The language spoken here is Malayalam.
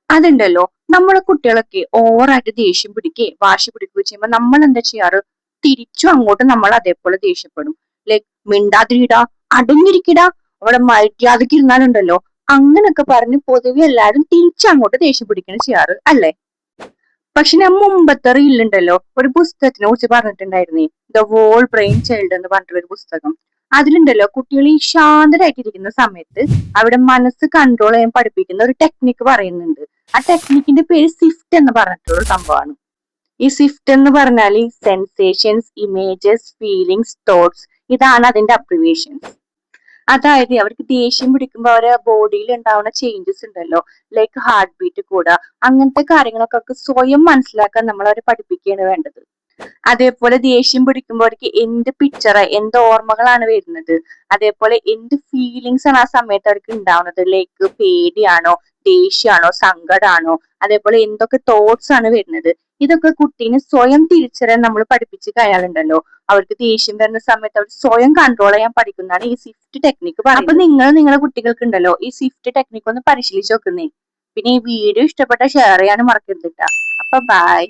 അതുണ്ടല്ലോ, നമ്മളെ കുട്ടികളൊക്കെ ഓവറായിട്ട് ദേഷ്യം പിടിക്കുകയെ വാശി പിടിക്കുകയോ ചെയ്യുമ്പോൾ നമ്മൾ എന്താ ചെയ്യാറ്? തിരിച്ചും അങ്ങോട്ട് നമ്മൾ അതേപോലെ ദേഷ്യപ്പെടും. ലൈക് മിണ്ടാതിരിടാ, അടങ്ങിയിരിക്കടാ, അവിടെ മര്യാദക്ക് ഇരുന്നാലുണ്ടല്ലോ, അങ്ങനൊക്കെ പറഞ്ഞ് പൊതുവെ എല്ലാരും തിരിച്ചങ്ങോട്ട് ദേഷ്യം പിടിക്കണം ചെയ്യാറ് അല്ലേ? പക്ഷെ ഞാൻ മുമ്പത്തെ റീലുണ്ടല്ലോ ഒരു പുസ്തകത്തിനെ കുറിച്ച് പറഞ്ഞിട്ടുണ്ടായിരുന്നേ, ദ വോൾ ബ്രെയിൻ ചൈൽഡ് എന്ന് പറഞ്ഞിട്ടുള്ള ഒരു പുസ്തകം. അതിലുണ്ടല്ലോ കുട്ടികൾ ഈ ശാന്തരായിട്ടിരിക്കുന്ന സമയത്ത് അവിടെ മനസ്സ് കൺട്രോൾ ചെയ്യാൻ പഠിപ്പിക്കുന്ന ഒരു ടെക്നിക്ക് പറയുന്നുണ്ട്. ആ ടെക്നിക്കിന്റെ പേര് സിഫ്റ്റ് എന്ന് പറഞ്ഞിട്ടുള്ള ഒരു സംഭവമാണ്. ഈ സിഫ്റ്റ് എന്ന് പറഞ്ഞാൽ സെൻസേഷൻസ്, ഇമേജസ്, ഫീലിങ്സ്, തോട്ട്സ്, ഇതാണ് അതിന്റെ അബ്രിവേഷൻസ്. അതായത് അവർക്ക് ദേഷ്യം പിടിക്കുമ്പോൾ അവരെ ബോഡിയിൽ ഉണ്ടാവുന്ന ചേഞ്ചസ് ഉണ്ടല്ലോ, ലൈക്ക് ഹാർട്ട് ബീറ്റ് കൂടുക, അങ്ങനത്തെ കാര്യങ്ങളൊക്കെ അവർക്ക് സ്വയം മനസ്സിലാക്കാൻ നമ്മൾ അവരെ പഠിപ്പിക്കുകയാണ് വേണ്ടത്. അതേപോലെ ദേഷ്യം പിടിക്കുമ്പോൾ അവർക്ക് എന്ത് പിക്ചറ്, എന്ത് ഓർമ്മകളാണ് വരുന്നത്, അതേപോലെ എന്ത് ഫീലിങ്സ് ആണ് ആ സമയത്ത് അവർക്ക് ഉണ്ടാവുന്നത്, ലൈക്ക് പേടിയാണോ, ദേഷ്യമാണോ, സങ്കടമാണോ, അതേപോലെ എന്തൊക്കെ തോട്ട്സ് ആണ് വരുന്നത്, ഇതൊക്കെ കുട്ടീനെ സ്വയം തിരിച്ചറിയാൻ നമ്മൾ പഠിപ്പിച്ച് കഴിയാറുണ്ടല്ലോ, അവർക്ക് ദേഷ്യം വരുന്ന സമയത്ത് അവർ സ്വയം കൺട്രോൾ ചെയ്യാൻ പഠിക്കുന്നതാണ് ഈ സിഫ്റ്റ് ടെക്നിക്ക് പറയുന്നത്. അപ്പൊ നിങ്ങൾ നിങ്ങളുടെ കുട്ടികൾക്ക് ഉണ്ടല്ലോ ഈ സിഫ്റ്റ് ടെക്നിക്ക് ഒന്ന് പരിശീലിച്ച് നോക്കുന്നേ. പിന്നെ ഈ വീഡിയോ ഇഷ്ടപ്പെട്ട ഷെയർ ചെയ്യാനും മറക്കരുത്. അപ്പൊ ബൈ.